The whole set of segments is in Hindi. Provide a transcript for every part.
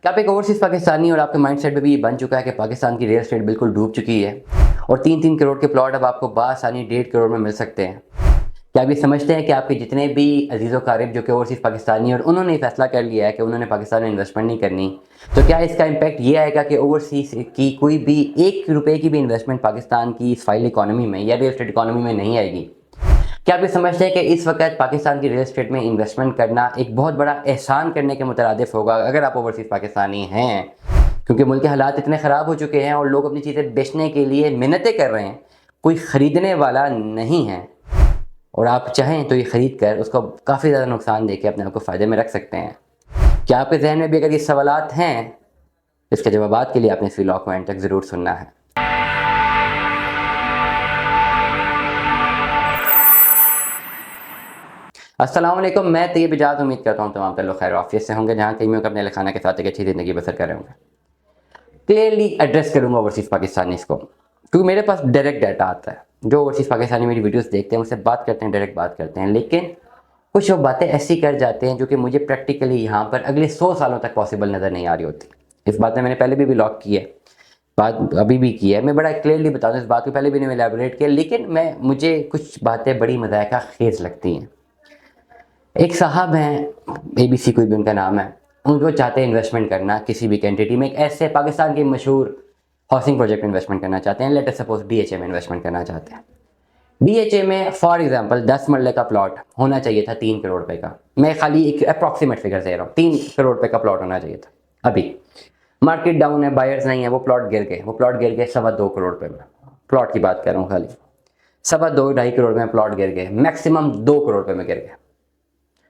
क्या आप एक ओवरसीज़ पाकिस्तानी और आपके माइंडसेट में भी ये बन चुका है कि पाकिस्तान की रियल एस्टेट बिल्कुल डूब चुकी है और 3-3 करोड़ के प्लॉट अब आपको बासानी 1.5 करोड़ में मिल सकते हैं। क्या आप ये समझते हैं कि आपके जितने भी अजीज़ व क़ारिब जो कि ओवरसीज़ पाकिस्तानी और उन्होंने फैसला कर लिया है कि उन्होंने पाकिस्तान में इन्वेस्टमेंट नहीं करनी, तो क्या इसका इम्पैक्ट ये आएगा कि ओवरसीज़ की कोई भी 1 रुपये की भी इन्वेस्टमेंट पाकिस्तान की इस फाइल इकॉनमी में या रियल एस्टेट इकॉनमी में नहीं आएगी? क्या आप ये समझते हैं कि इस वक्त पाकिस्तान की रियल एस्टेट में इन्वेस्टमेंट करना एक बहुत बड़ा एहसान करने के मुतरादिफ होगा अगर आप ओवरसीज़ पाकिस्तानी हैं? क्योंकि मुल्क के हालात इतने ख़राब हो चुके हैं और लोग अपनी चीज़ें बेचने के लिए मिन्नतें कर रहे हैं, कोई ख़रीदने वाला नहीं है और आप चाहें तो ये ख़रीद कर उसको काफ़ी ज़्यादा नुकसान दे के अपने आप को फ़ायदे में रख सकते हैं। क्या आपके जहन में भी अगर ये सवालात हैं, इसके जवाबात के लिए आपने इस व्लॉग को एंड तक ज़रूर सुनना है। अस्सलाम वालेकुम, मैं तैयब इजाज़ उम्मीद करता हूँ तमाम लोग खैर आफियत से होंगे, जहाँ कहीं में अपने खाना के साथ एक अच्छी ज़िंदगी बसर कर रहे होंगे। क्लियरली एड्रेस करूँगा ओवरसीज़ पाकिस्तानीज़ को, क्योंकि मेरे पास डायरेक्ट डाटा आता है। जो ओवरसीज़ पाकिस्तानी मेरी वीडियोस देखते हैं मुझसे बात करते हैं, डायरेक्ट बात करते हैं, लेकिन कुछ वो बातें ऐसी कर जाते हैं जो कि मुझे प्रैक्टिकली यहाँ पर अगले 100 सालों तक पॉसिबल नज़र नहीं आ रही होती। इस बात में मैंने पहले भी व्लॉग की है, बात अभी भी की है, मैं बड़ा क्लियरली बता दूँ, इस बात को पहले भी मैंने एलैबोरेट किया, लेकिन मुझे कुछ बातें बड़ी मज़ाक़ा खेज़ लगती हैं। एक साहब हैं, ABC कोई भी उनका नाम है, उनको चाहते हैं इन्वेस्टमेंट करना किसी भी एंटिटी में, एक ऐसे पाकिस्तान के मशहूर हाउसिंग प्रोजेक्ट में इन्वेस्टमेंट करना चाहते हैं। लेट अस सपोज DHA में इन्वेस्टमेंट करना चाहते हैं। DHA में फॉर एग्जांपल 10 मरले का प्लॉट होना चाहिए था 3 करोड़ रुपए का। मैं खाली एक अप्रॉक्सीमेट फिगर दे रहा हूँ, 3 करोड़ रुपए का प्लॉट होना चाहिए था। अभी मार्केट डाउन है, बायर्स नहीं है, वो प्लॉट गिर गए, 2.25 करोड़ रुपए में प्लॉट की बात कर रहा हूँ, खाली 2.25 करोड़ में प्लॉट गिर गए, मैक्सिमम 2 करोड़ रुपए में गिर गए।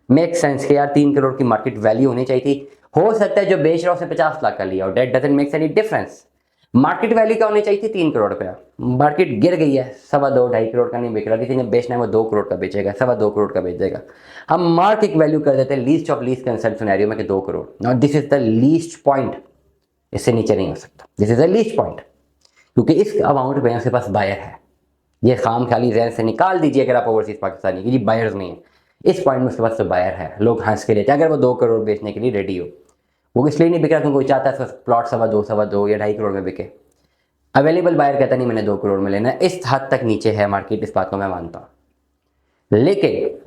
मेक सेंस कि यार 3 करोड़ की मार्केट वैल्यू होनी चाहिए थी। हो सकता है जो बेच रहा है उसने 50 लाख का लिया और that doesn't make any difference. Market value क्या होनी चाहिए थी? 3 करोड़ रुपया। मार्केट गिर गई है, 2.25 करोड़ का नहीं बिक रहा, किसी ने बेचना है वो 2 करोड़ का बेचेगा, 2.25 करोड़ का बेचेगा। हम मार्केट वैल्यू कर देते हैं least of least concern scenario में कि 2 crore. Now this is the least point, इससे नीचे नहीं हो सकता। This is the least point, क्योंकि इस अमाउंट में उसके पास बायर है। ये खाम खाली जहन से निकाल दीजिए अगर आप ओवरसीज पाकिस्तानी की, जी बायर्स नहीं है, इस पॉइंट में उसके पास तो बायर है। लोग हंस के लेते हैं अगर वो 2 करोड़ बेचने के लिए रेडी हो। वो इसलिए नहीं बिक रहा क्योंकि वो चाहता है उसका प्लॉट 2.25 या 2.5 करोड़ में बिके। अवेलेबल बायर कहता नहीं मैंने 2 करोड़ में लेना है। इस हद तक नीचे है मार्केट, इस बात को मैं मानता हूँ, लेकिन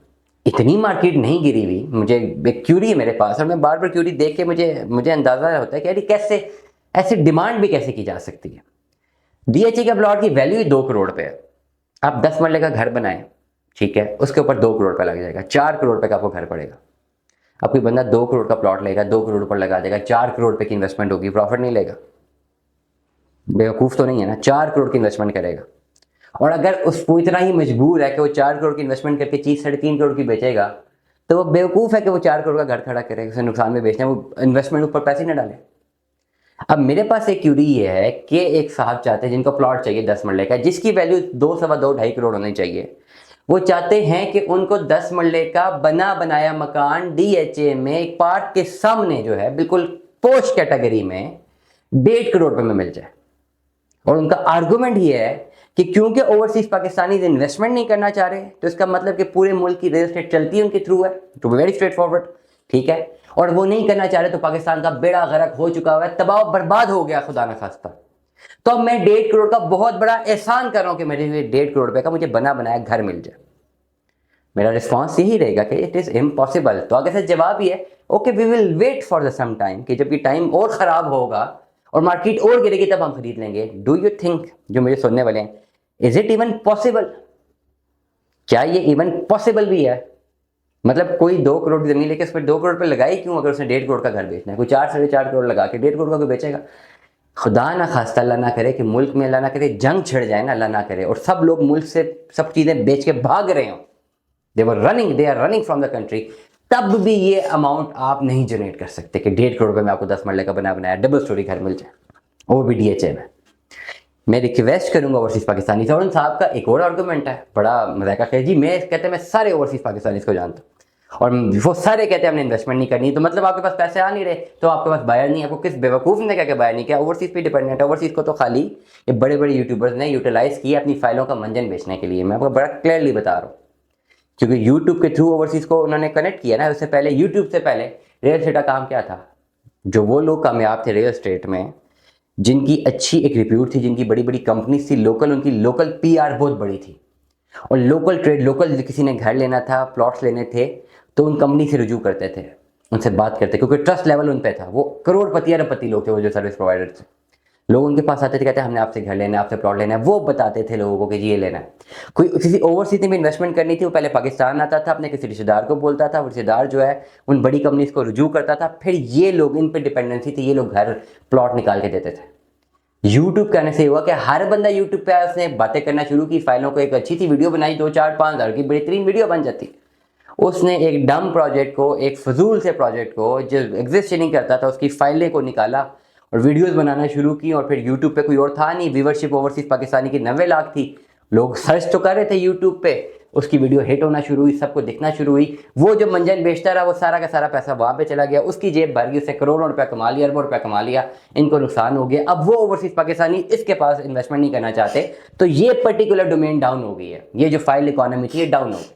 इतनी मार्केट नहीं गिरी हुई। मुझे एक क्यूरी है मेरे पास और मैं बार बार क्यूरी देख के मुझे अंदाजा होता है कि यार कैसे ऐसी डिमांड भी कैसे की जा सकती है। DHA का प्लॉट की वैल्यू ही 2 करोड़ पे है। आप 10 मरले का घर बनाएं, ठीक है, उसके ऊपर 2 करोड़ रुपये लग जाएगा, 4 करोड़ रुपये का आपको घर पड़ेगा। अब कोई बंदा 2 करोड़ का प्लॉट लेगा, 2 करोड़ ऊपर लगा देगा, 4 करोड़ रुपये की इन्वेस्टमेंट होगी, प्रॉफिट नहीं लेगा? बेवकूफ़ तो नहीं है ना, 4 करोड़ की इन्वेस्टमेंट करेगा। और अगर उसको इतना ही मजबूर है कि वो 4 करोड़ की इन्वेस्टमेंट करके चीज़ 3.5 करोड़ की बेचेगा, तो वो बेवकूफ़ है कि वो 4 करोड़ का घर खड़ा करेगा, उसे नुकसान में बेचना है, वो इन्वेस्टमेंट ऊपर पैसे न डाले। अब मेरे पास एक क्यूरी ये है कि एक साहब चाहते हैं जिनको प्लॉट चाहिए 10 मरले का, जिसकी वैल्यू 2.25 करोड़ होनी चाहिए। वो चाहते हैं कि उनको 10 मरले का बना बनाया मकान DHA में एक पार्क के सामने जो है बिल्कुल पोश कैटेगरी में 1.5 करोड़ रुपए में मिल जाए। और उनका आर्गुमेंट ये है कि क्योंकि ओवरसीज पाकिस्तानी इन्वेस्टमेंट नहीं करना चाह रहे, तो इसका मतलब कि पूरे मुल्क की रियल एस्टेट चलती है उनके थ्रू है, to be very straightforward, ठीक है। और वो नहीं करना चाह रहे तो पाकिस्तान का बेड़ा गर्क हो चुका हुआ है, तबाह बर्बाद हो गया खुदा न खास्ता। तो अब मैं 1.5 करोड़ का बहुत बड़ा एहसान कर रहा हूं कि मेरे लिए 1.5 करोड़ रुपए का मुझे बना बनाया घर मिल जाए। मेरा रिस्पॉन्स यही रहेगा कि इट इज़ इम्पॉसिबल। तो आगे से जवाब ही है okay we will wait for the some time, कि जब ये टाइम और ख़राब होगा और मार्केट और गिरेगी तब हम खरीद लेंगे। डू यू थिंक, जो मुझे सुनने वाले हैं, इज इट इवन पॉसिबल? क्या ये इवन पॉसिबल भी है? मतलब कोई 2 करोड़ की जमीन लेके उस पर 2 करोड़ पे लगाई क्यों अगर उसने 1.5 करोड़ का घर बेचना है? कोई 4-4.5 करोड़ लगा के 1.5 करोड़ का कोई बेचेगा? खुदा ना खास्ता, अल्लाह ना करे कि मुल्क में अल्लाह ना करे जंग छिड़ जाए ना, अल्लाह ना करे, और सब लोग मुल्क से सब चीज़ें बेच के भाग रहे हो, they are running from the country, तब भी ये अमाउंट आप नहीं जनरेट कर सकते कि 1.5 करोड़ रुपये में आपको 10 मरले का बनाया डबल स्टोरी घर मिल जाए, वो भी DHA में। मैं रिक्वेस्ट करूंगा ओवरसीज पाकिस्तानी से। और उन साहब का एक और आर्गूमेंट है, बड़ा मजाक है जी, मैं कहते हैं मैं सारे ओवरसीज पाकिस्तानी को जानता हूँ और वो सारे कहते हैं हमने इन्वेस्टमेंट नहीं करनी, तो मतलब आपके पास पैसे आ नहीं रहे तो आपके पास बायर नहीं है। आपको किस बेवकूफ़ ने क्या बायर नहीं किया? ओवरसीज पे डिपेंडेंट है। ओवरसीज को तो खाली ये बड़े बड़े यूट्यूबर्स ने यूटिलाइज किया अपनी फाइलों का मंजन बेचने के लिए। मैं आपको बड़ा क्लियरली बता रहा हूँ, क्योंकि यूट्यूब के थ्रू ओवरसीज को उन्होंने कनेक्ट किया ना। उससे पहले यूट्यूब से पहले रियल एस्टेट का काम क्या था? जो वो लोग कामयाब थे रियल एस्टेट में, जिनकी अच्छी एक रिप्यूट थी, जिनकी बड़ी बड़ी कंपनीज थी, लोकल, उनकी लोकल पीआर बहुत बड़ी थी, और लोकल ट्रेड, लोकल किसी ने घर लेना था, प्लॉट्स लेने थे, तो उन कंपनी से रुजू करते थे, उनसे बात करते, क्योंकि ट्रस्ट लेवल उन पे था। वो करोड़पति अरबपति लोग थे वो जो सर्विस प्रोवाइडर थे। लोग उनके पास आते थे, कहते हैं हमने आपसे घर लेना है, आपसे प्लॉट लेना है, वो बताते थे लोगों को कि जी ये लेना है। कोई किसी ओवरसीज में इन्वेस्टमेंट करनी थी, वो पहले पाकिस्तान आता था, अपने किसी रिश्तेदार को बोलता था, वो रिश्तेदार जो है उन बड़ी कंपनीज को रुजू करता था, फिर ये लोग, इन पर डिपेंडेंसी थी, ये लोग घर प्लॉट निकाल के देते थे। यूट्यूब कहने से हुआ कि हर बंदा यूट्यूब पे आया, उसने बातें करना शुरू की, फाइलों को, एक अच्छी सी वीडियो बनाई, 2-4-5 हज़ार की बेहतरीन वीडियो बन जाती। उसने एक डम प्रोजेक्ट को, एक फजूल से प्रोजेक्ट को जो एग्जिस्ट नहीं करता था, उसकी फाइलें को निकाला और वीडियोस बनाना शुरू की, और फिर यूट्यूब पे कोई और था नहीं, व्यूवरशिप ओवरसीज पाकिस्तानी की 90 लाख थी, लोग सर्च तो कर रहे थे यूट्यूब पे, उसकी वीडियो हिट होना शुरू हुई, सबको दिखना शुरू हुई। वो जो मंजन बेचता रहा, वो सारा का सारा पैसा वहाँ पे चला गया, उसकी जेब भर गई, उसने करोड़ों रुपया कमा लिया, अरबों रुपया कमा लिया, इनको नुकसान हो गया। अब वो ओवरसीज पाकिस्तानी इसके पास इन्वेस्टमेंट नहीं करना चाहते, तो ये पर्टिकुलर डोमेन डाउन हो गई है, ये जो फाइल इकोनॉमी थी ये डाउन हो गई,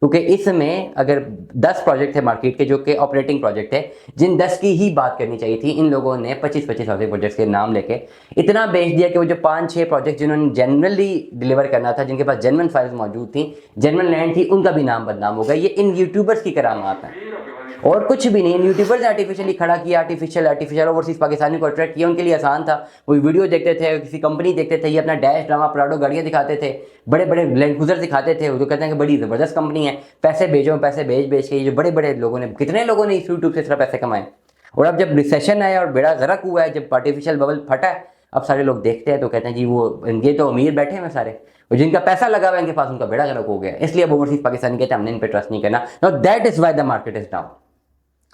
क्योंकि इसमें अगर 10 प्रोजेक्ट थे मार्केट के जो कि ऑपरेटिंग प्रोजेक्ट है, जिन 10 की ही बात करनी चाहिए थी, इन लोगों ने 25-25 हाउसिंग प्रोजेक्ट्स के नाम लेके इतना बेच दिया कि वो जो 5-6 प्रोजेक्ट जिन्होंने जनरली डिलीवर करना था, जिनके पास जेन्युइन फाइल्स मौजूद थी, जेन्युइन लैंड थी, उनका भी नाम बदनाम हो गया। ये इन यूट्यूबर्स की करामात है और कुछ भी नहीं। इन यूट्यूबर्स ने आर्टिफिशियली खड़ा किया, आर्टिफिशियल ओवरसीज पाकिस्तानी को अट्रैक्ट किया, उनके लिए आसान था। वो वीडियो देखते थे, किसी कंपनी देखते थे, ये अपना डैश ड्रामा प्राडो गाड़ियाँ दिखाते थे, बड़े बड़े लैंड क्रूजर दिखाते थे, वो जो कहते हैं कि बड़ी ज़बरदस्त कंपनी है, पैसे भेजो, पैसे भेज के जो बड़े बड़े लोगों ने, कितने लोगों ने इस यूट्यूब से इतना पैसे कमाए। और अब जब रिसेशन आया और बेड़ा गर्क हुआ है, जब आर्टिफिशियल बबल फटा है, अब सारे लोग देखते हैं तो कहते हैं जी वो, ये तो अमीर बैठे हैं सारे, और जिनका पैसा लगा हुआ है इनके पास, उनका बेड़ा गर्क हो गया, इसलिए अब ओवरसीज पाकिस्तानी कहते हैं हमने इन पर ट्रस्ट नहीं करना। Now that is why the market is down.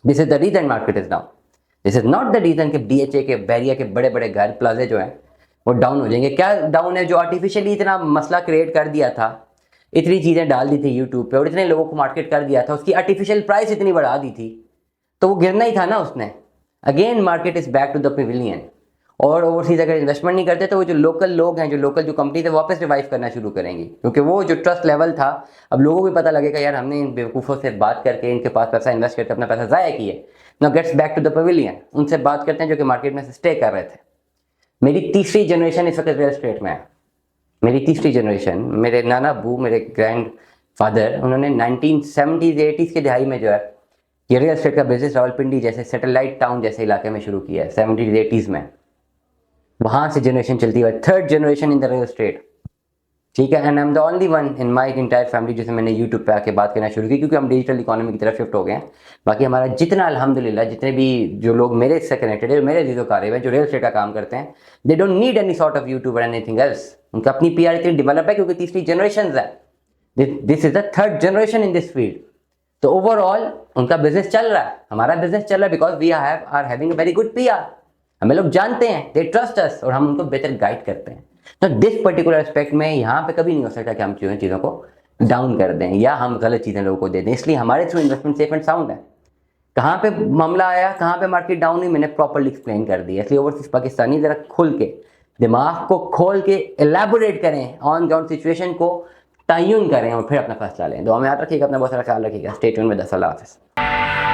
This is the reason market is down. This is not the reason कि डीएचए के, बैरिया के बड़े बड़े घर प्लाजे जो हैं वो डाउन हो जाएंगे। क्या डाउन है? जो आर्टिफिशियली इतना मसला क्रिएट कर दिया था, इतनी चीज़ें डाल दी थी यूट्यूब पे और इतने लोगों को मार्केट कर दिया था, उसकी आर्टिफिशियल प्राइस इतनी बढ़ा दी थी, तो वो गिरना ही था ना उसने। Again market is back to the pavilion. और ओवरसीज अगर इन्वेस्टमेंट नहीं करते तो वो जो लोकल लोग हैं, जो लोकल जो कंपनी थे, वापस रिवाइव करना शुरू करेंगी, क्योंकि वो जो ट्रस्ट लेवल था, अब लोगों को भी पता लगेगा यार हमने इन बेवकूफ़ों से बात करके इनके पास पैसा इन्वेस्ट करके अपना पैसा ज़ाया किए। Now gets back to the pavilion. उनसे बात करते हैं जो कि मार्केट में स्टे कर रहे थे। मेरी तीसरी जनरेशन इस वक्त रियल एस्टेट में है। मेरी तीसरी जनरेशन, मेरे नाना अबू, मेरे ग्रैंड फादर, उन्होंने 1970s 80s के दिहाई में जो है ये रियल एस्टेट का बिजनेस रावलपिंडी जैसे सैटेलाइट टाउन जैसे इलाके में शुरू किया है 70s 80s में। वहाँ से जनरेशन चलती है, third generation in the real estate, ठीक है। And I am the only one in my entire family जिसे मैंने यूट्यूब पे आके बात करना शुरू की, क्योंकि हम डिजिटल इकोनॉमी की तरफ शिफ्ट हो गए हैं। बाकी हमारा जितना अल्हम्दुलिल्लाह, जितने भी जो लोग मेरे से कनेक्टेड है, मेरे जीजो कारिब हैं जो रियल एस्टेट का काम करते हैं, they don't need any sort of YouTube और एनीथिंग एल्स। उनका अपनी पीआर इतनी डेवलप है क्योंकि तीसरी जनरेशन है। This is the third generation in this field. तो ओवरऑल उनका बिजनेस चल रहा है, हमारा बिजनेस चल रहा है, because we are having a very good PR. हमें लोग जानते हैं, दे ट्रस्ट अस, और हम उनको बेहतर गाइड करते हैं। तो दिस पर्टिकुलर एस्पेक्ट में यहाँ पे कभी नहीं हो सकता कि हम चीज़ों को डाउन कर दें या हम गलत चीज़ें लोगों को दे दें। इसलिए हमारे through investment safe and sound है। कहाँ पे मामला आया, कहाँ पे मार्केट डाउन हुई, मैंने प्रॉपर्ली एक्सप्लेन कर दिया। इसलिए ओवरसीज पाकिस्तानी ज़रा खुल के, दिमाग को खोल के एलैबोरेट करें, ऑन ग्राउंड सिचुएशन को तयन करें और फिर अपना फैसला लें। दुआ में याद रखिएगा, अपना बहुत सारा ख्याल रखिएगा। Stay tune with us. अल्लाह हाफ़िज़।